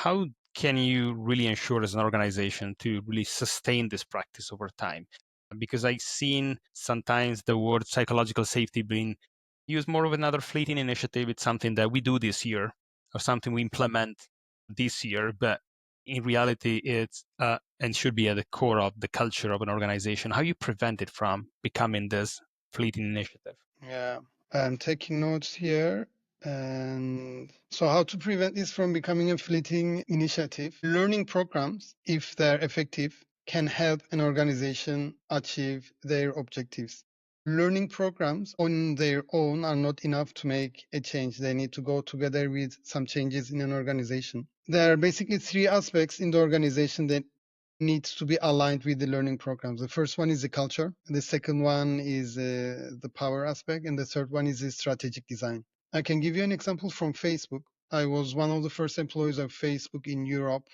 how can you really ensure as an organization to really sustain this practice over time? Because I've seen sometimes the word psychological safety being used more of another fleeting initiative. It's something that we do this year or something we implement this year, but in reality, it's and should be at the core of the culture of an organization. How you prevent it from becoming this fleeting initiative? Yeah, I'm taking notes here. And so, how to prevent this from becoming a fleeting initiative? Learning programs, if they're effective, can help an organization achieve their objectives. Learning programs on their own are not enough to make a change. They need to go together with some changes in an organization. There are basically three aspects in the organization that needs to be aligned with the learning programs. The first one is the culture. The second one is the power aspect. And the third one is the strategic design. I can give you an example from Facebook. I was one of the first employees of Facebook in Europe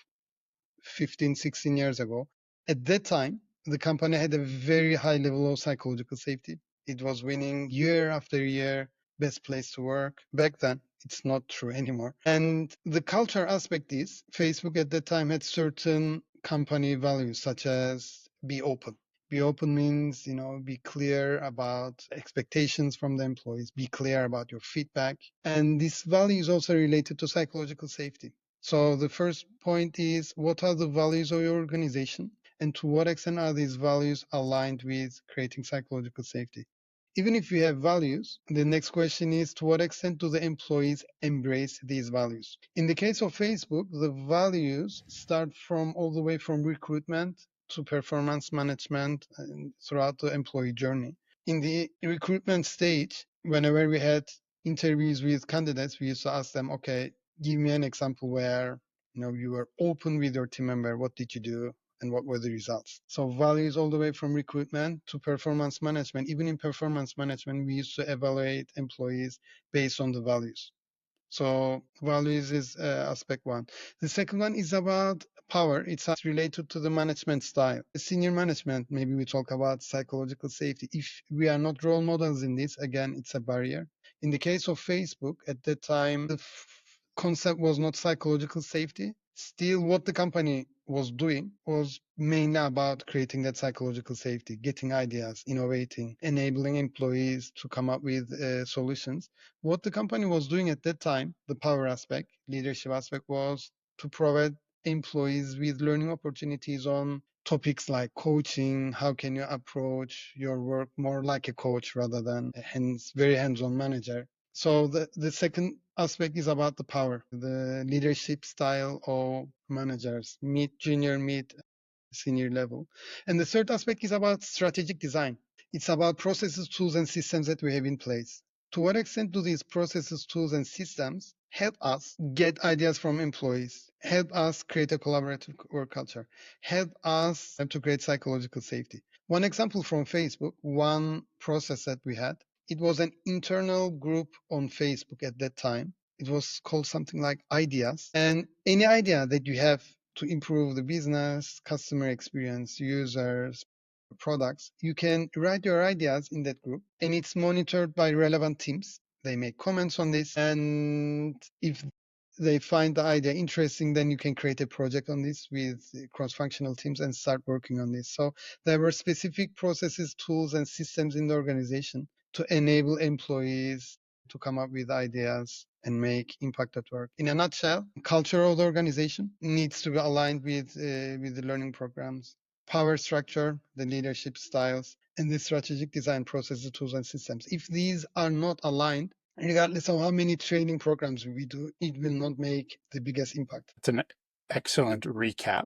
15, 16 years ago. At that time, the company had a very high level of psychological safety. It was winning year after year, best place to work. Back then, it's not true anymore. And the culture aspect is Facebook at that time had certain company values, such as be open. Be open means, be clear about expectations from the employees, be clear about your feedback. And this value is also related to psychological safety. So the first point is, what are the values of your organization, and to what extent are these values aligned with creating psychological safety? Even if you have values, the next question is, to what extent do the employees embrace these values? In the case of Facebook, the values start from all the way from recruitment to performance management and throughout the employee journey. In the recruitment stage, whenever we had interviews with candidates, we used to ask them, okay, give me an example where you were open with your team member. What did you do, and what were the results? So values all the way from recruitment to performance management. Even in performance management, we used to evaluate employees based on the values. So values is aspect one. The second one is about power. It's related to the management style. Senior management, maybe we talk about psychological safety. If we are not role models in this, again, it's a barrier. In the case of Facebook, at that time, the concept was not psychological safety. Still, what the company was doing was mainly about creating that psychological safety, getting ideas, innovating, enabling employees to come up with solutions. What the company was doing at that time, the power aspect, leadership aspect, was to provide employees with learning opportunities on topics like coaching. How can you approach your work more like a coach rather than a very hands-on manager? So the second aspect is about the power, the leadership style of managers, mid, junior, mid, senior level. And the third aspect is about strategic design. It's about processes, tools, and systems that we have in place. To what extent do these processes, tools, and systems help us get ideas from employees, help us create a collaborative work culture, help us to create psychological safety? One example from Facebook, one process that we had, it was an internal group on Facebook at that time. It was called something like ideas. And any idea that you have to improve the business, customer experience, users, products, you can write your ideas in that group, and it's monitored by relevant teams. They make comments on this, and if they find the idea interesting, then you can create a project on this with cross-functional teams and start working on this. So there were specific processes, tools, and systems in the organization to enable employees to come up with ideas and make impact at work. In a nutshell, culture of the organization needs to be aligned with the learning programs, power structure, the leadership styles, and the strategic design processes, tools, and systems. If these are not aligned, regardless of how many training programs we do, it will not make the biggest impact. It's an excellent recap